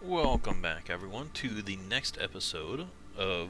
Welcome back, everyone, to the next episode of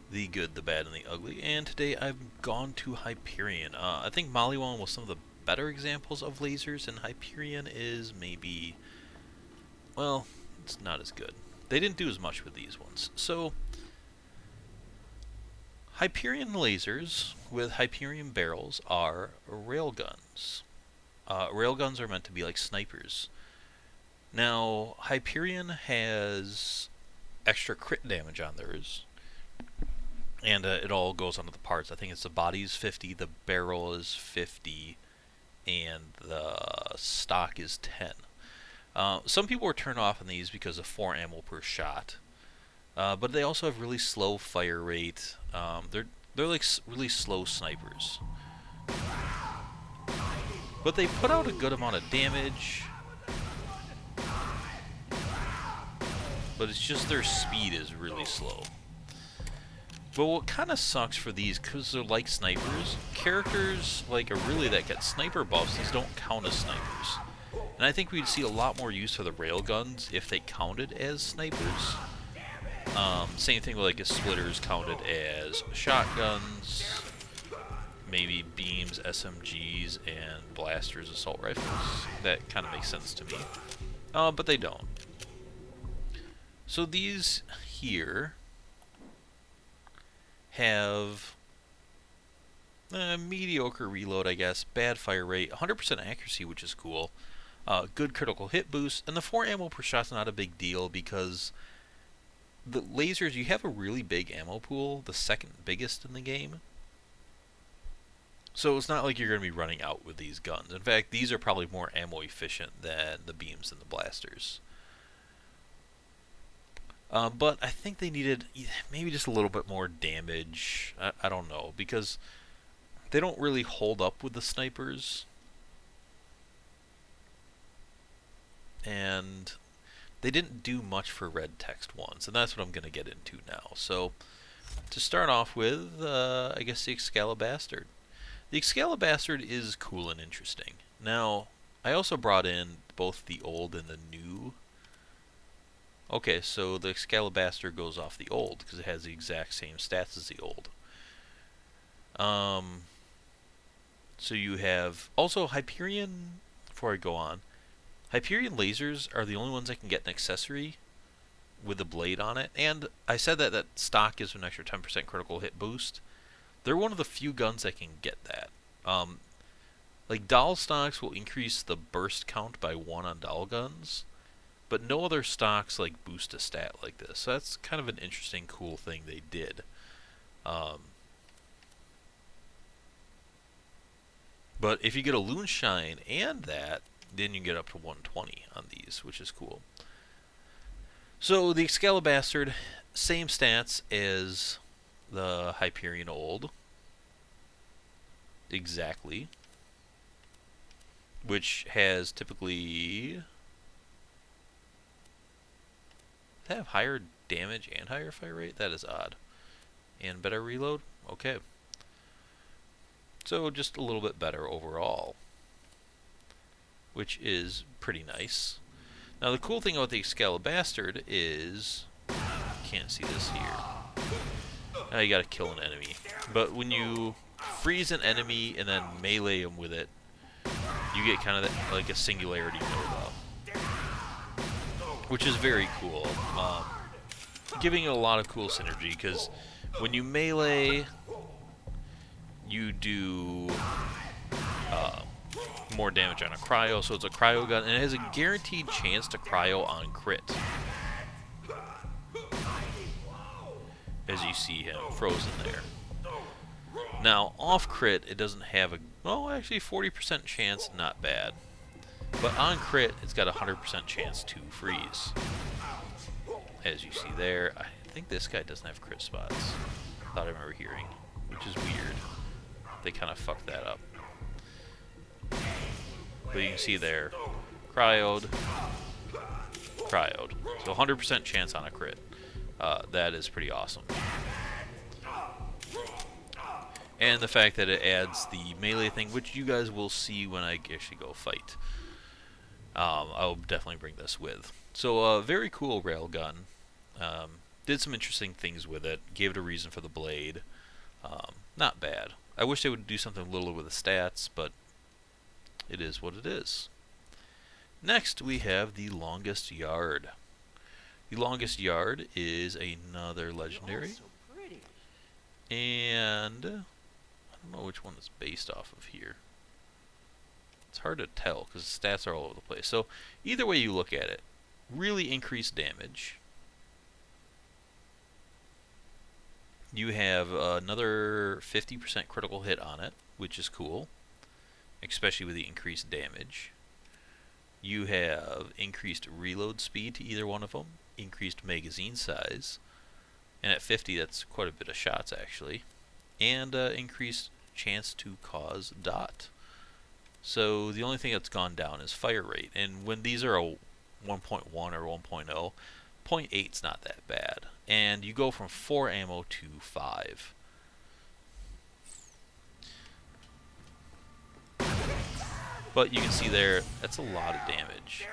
The Good, the Bad, and the Ugly. And today I've gone to Hyperion. I think Maliwan was some of the better examples of lasers, and Hyperion is maybe, well, it's not as good. They didn't do as much with these ones. So, Hyperion lasers with Hyperion barrels are railguns. Railguns are meant to be like snipers. Now, Hyperion has extra crit damage on theirs, and it all goes onto the parts. I think it's the body's 50, the barrel is 50, and the stock is 10. Some people were turned off on these because of 4 ammo per shot, but they also have really slow fire rate. They're like really slow snipers, but they put out a good amount of damage. But it's just their speed is really slow. But what kind of sucks for these, because they're like snipers, characters like Aurelia that get sniper buffs, these don't count as snipers. And I think we'd see a lot more use for the railguns if they counted as snipers. Same thing with like splitters counted as shotguns, maybe beams, SMGs, and blasters, assault rifles. That kind of makes sense to me. But they don't. So these here have mediocre reload, I guess, bad fire rate, 100% accuracy, which is cool, good critical hit boost, and the 4 ammo per shot's not a big deal because the lasers, you have a really big ammo pool, the second biggest in the game. So it's not like you're going to be running out with these guns. In fact, these are probably more ammo efficient than the beams and the blasters. But I think they needed maybe just a little bit more damage. I don't know, because they don't really hold up with the snipers. And they didn't do much for red text ones, and that's what I'm going to get into now. So, to start off with, I guess the Excalibastard. The Excalibastard is cool and interesting. Now, I also brought in both the old and the new. Okay, so the Excalibastard goes off the old because it has the exact same stats as the old. So you have also Hyperion. Before I go on, Hyperion lasers are the only ones that can get an accessory with a blade on it. And I said that stock gives an extra 10% critical hit boost. They're one of the few guns that can get that. Like doll stocks will increase the burst count by 1 on doll guns. But no other stocks like boost a stat like this. So that's kind of an interesting, cool thing they did. But if you get a Loonshine and that, then you get up to 120 on these, which is cool. So the Excalibastard, same stats as the Hyperion Old. Exactly. Which has typically... have higher damage and higher fire rate? That is odd. And better reload? Okay. So just a little bit better overall, which is pretty nice. Now the cool thing about the Excalibastard is, can't see this here. Now you gotta kill an enemy. But when you freeze an enemy and then melee him with it, you get kind of like a singularity Nova, which is very cool, giving it a lot of cool synergy, because when you melee, you do more damage on a cryo, so it's a cryo gun, and it has a guaranteed chance to cryo on crit. As you see him frozen there. Now, off crit, it doesn't have a, well, actually 40% chance, not bad. But on crit, it's got a 100% chance to freeze. As you see there, I think this guy doesn't have crit spots. Thought I remember hearing, which is weird. They kind of fucked that up. But you can see there, cryoed, cryoed. So 100% chance on a crit. That is pretty awesome. And the fact that it adds the melee thing, which you guys will see when I actually go fight. I'll definitely bring this with. So, very cool railgun. Did some interesting things with it. Gave it a reason for the blade. Not bad. I wish they would do something a little with the stats, but it is what it is. Next, we have the longest yard. The longest yard is another legendary. And I don't know which one it's based off of here. It's hard to tell because the stats are all over the place. So either way you look at it, really increased damage. You have another 50% critical hit on it, which is cool, especially with the increased damage. You have increased reload speed to either one of them, increased magazine size, and at 50 that's quite a bit of shots actually, and increased chance to cause dot. So the only thing that's gone down is fire rate, and when these are a 1.1 or 1.0, 0.8 is not that bad, and you go from 4 ammo to 5. But you can see there, that's a lot of damage.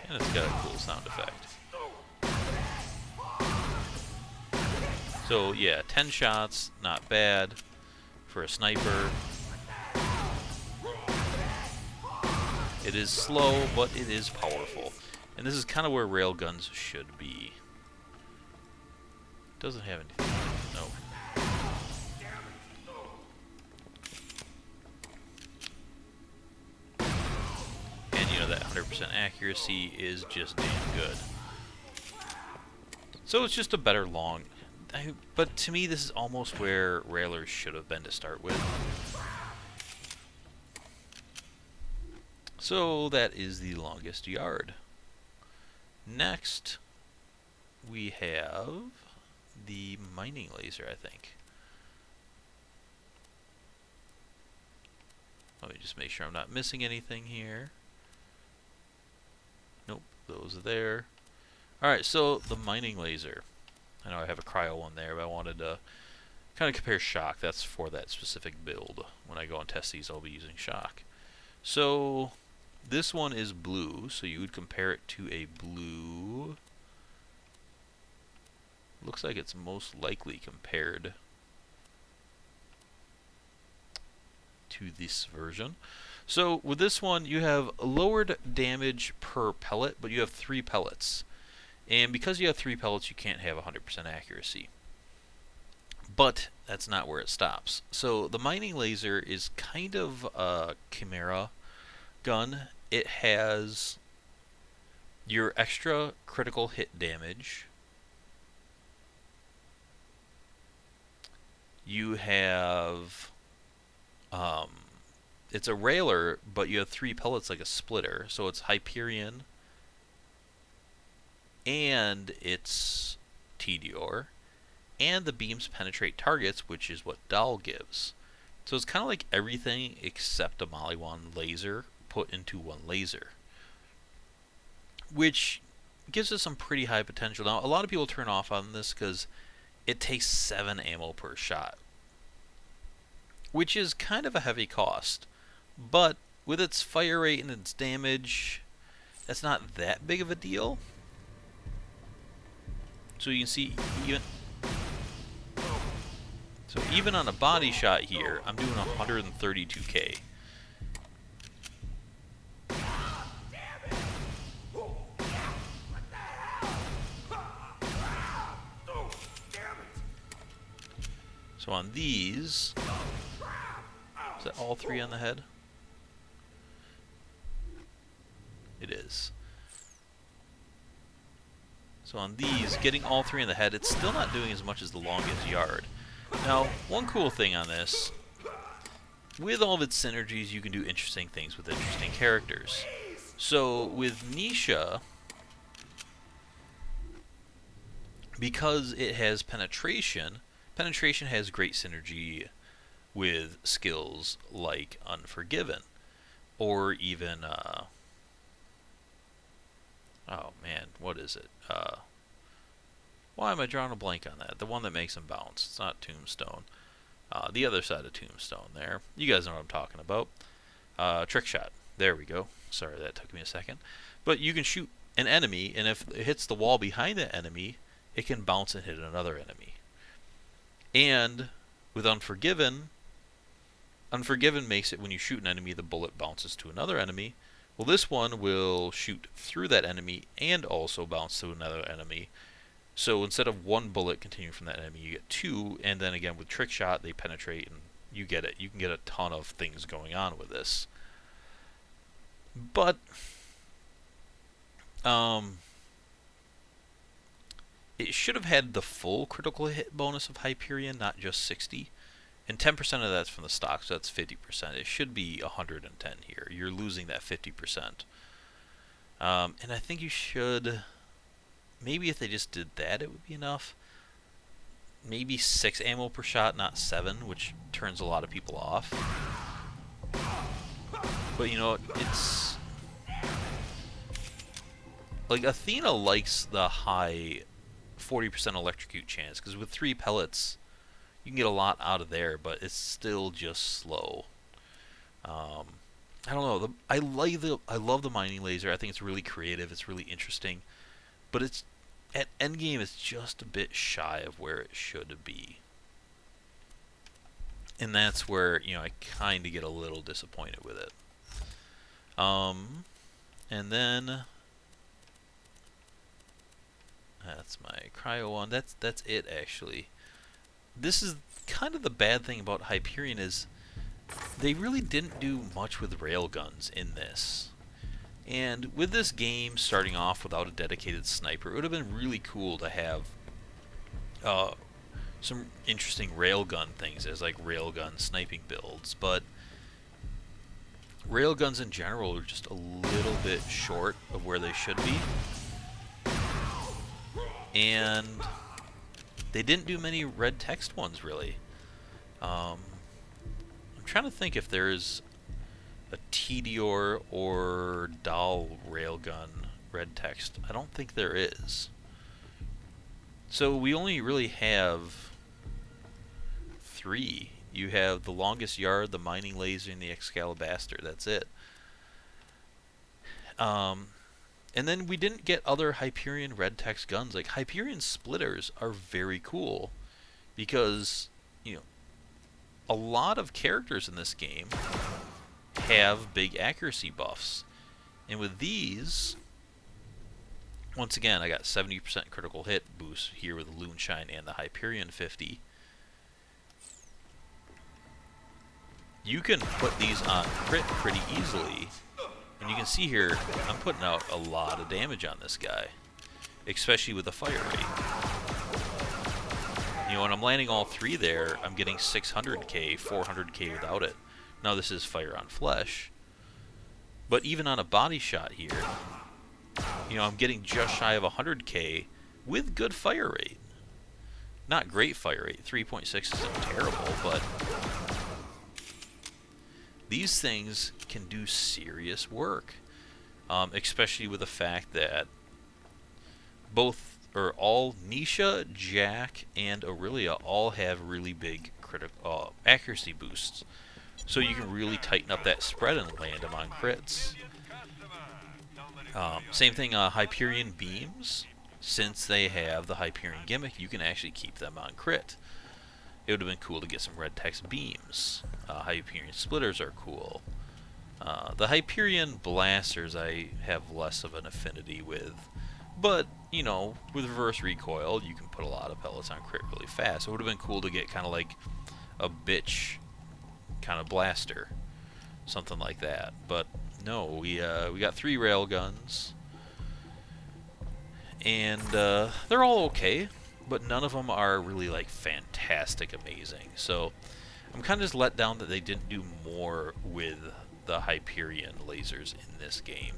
And it's got a cool sound effect. So yeah, 10 shots, not bad for a sniper. It is slow, but it is powerful. And this is kind of where railguns should be. Doesn't have anything. No. And you know that 100% accuracy is just damn good. So it's just a better long. But to me, this is almost where railers should have been to start with. So that is the longest yard. Next, we have the mining laser, I think. Let me just make sure I'm not missing anything here. Nope, those are there. Alright, so the mining laser. I know I have a cryo one there, but I wanted to kind of compare shock. That's for that specific build. When I go and test these, I'll be using shock. So this one is blue, so you would compare it to a blue. Looks like it's most likely compared to this version. So with this one, you have lowered damage per pellet, but you have 3 pellets. And because you have 3 pellets, you can't have 100% accuracy. But that's not where it stops. So the mining laser is kind of a chimera gun. It has your extra critical hit damage. You have it's a railer, but you have 3 pellets like a splitter. So it's Hyperion, and it's TDR, and the beams penetrate targets, which is what Dahl gives. So it's kind of like everything except a Maliwan laser put into one laser, which gives us some pretty high potential. Now, a lot of people turn off on this because it takes 7 ammo per shot, which is kind of a heavy cost. But with its fire rate and its damage, that's not that big of a deal. So you can see even on a body shot here, I'm doing 132k. So on these, is that all 3 on the head? It is. So on these, getting all 3 in the head, it's still not doing as much as the longest yard. Now, one cool thing on this, with all of its synergies, you can do interesting things with interesting characters. So with Nisha, because it has penetration, penetration has great synergy with skills like Unforgiven, or even oh man, what is it? Why am I drawing a blank on that? The one that makes him bounce. It's not Tombstone. The other side of Tombstone there. You guys know what I'm talking about. Trick shot. There we go. Sorry, that took me a second. But you can shoot an enemy, and if it hits the wall behind the enemy, it can bounce and hit another enemy. And with Unforgiven, Unforgiven makes it when you shoot an enemy, the bullet bounces to another enemy. Well, this one will shoot through that enemy and also bounce to another enemy. So instead of one bullet continuing from that enemy, you get two, and then again with Trick Shot, they penetrate, and you get it. You can get a ton of things going on with this. But it should have had the full critical hit bonus of Hyperion, not just 60. And 10% of that's from the stock, so that's 50%. It should be 110 here. You're losing that 50%. And I think you should... Maybe if they just did that, it would be enough. Maybe 6 ammo per shot, not 7, which turns a lot of people off. But you know, it's... Like, Athena likes the high 40% electrocute chance, because with 3 pellets, you can get a lot out of there, but it's still just slow. I don't know. I love the mining laser. I think it's really creative. It's really interesting. But it's at endgame, it's just a bit shy of where it should be. And that's where, you know, I kind of get a little disappointed with it. And then... That's my cryo one. That's it, actually. This is kind of the bad thing about Hyperion is they really didn't do much with railguns in this. And with this game starting off without a dedicated sniper, it would have been really cool to have some interesting railgun things as like railgun sniping builds. But railguns in general are just a little bit short of where they should be. And they didn't do many red text ones, really. I'm trying to think if there's a Tedior or Dahl railgun red text. I don't think there is. So we only really have 3. You have the Longest Yard, the Mining Laser, and the Excalibastard. That's it. And then we didn't get other Hyperion red text guns. Like, Hyperion splitters are very cool because, you know, a lot of characters in this game have big accuracy buffs. And with these, once again, I got 70% critical hit boost here with the Loonshine and the Hyperion 50. You can put these on crit pretty easily. And you can see here, I'm putting out a lot of damage on this guy, especially with the fire rate. You know, when I'm landing all 3 there, I'm getting 600k, 400k without it. Now this is fire on flesh, but even on a body shot here, you know, I'm getting just shy of 100k with good fire rate. Not great fire rate, 3.6 isn't terrible, but these things can do serious work, especially with the fact that all Nisha, Jack, and Aurelia all have really big critical accuracy boosts. So you can really tighten up that spread and land them on crits. Same thing, Hyperion beams. Since they have the Hyperion gimmick, you can actually keep them on crit. It would have been cool to get some red text beams. Hyperion splitters are cool. The Hyperion blasters I have less of an affinity with. But, you know, with reverse recoil, you can put a lot of pellets on crit really fast. It would have been cool to get kind of like a bitch kind of blaster. Something like that. But, no, we got 3 railguns. And they're all okay. But none of them are really, like, fantastic amazing. So, I'm kind of just let down that they didn't do more with the Hyperion lasers in this game.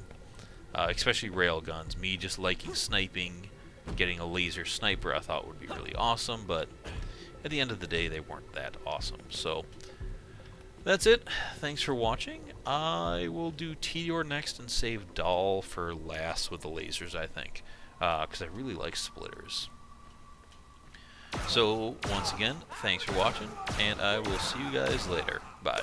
Especially railguns. Me just liking sniping, getting a laser sniper I thought would be really awesome, but at the end of the day, they weren't that awesome. So, that's it. Thanks for watching. I will do Tedior next and save Dahl for last with the lasers, I think. Because I really like splitters. So, once again, thanks for watching, and I will see you guys later. Bye.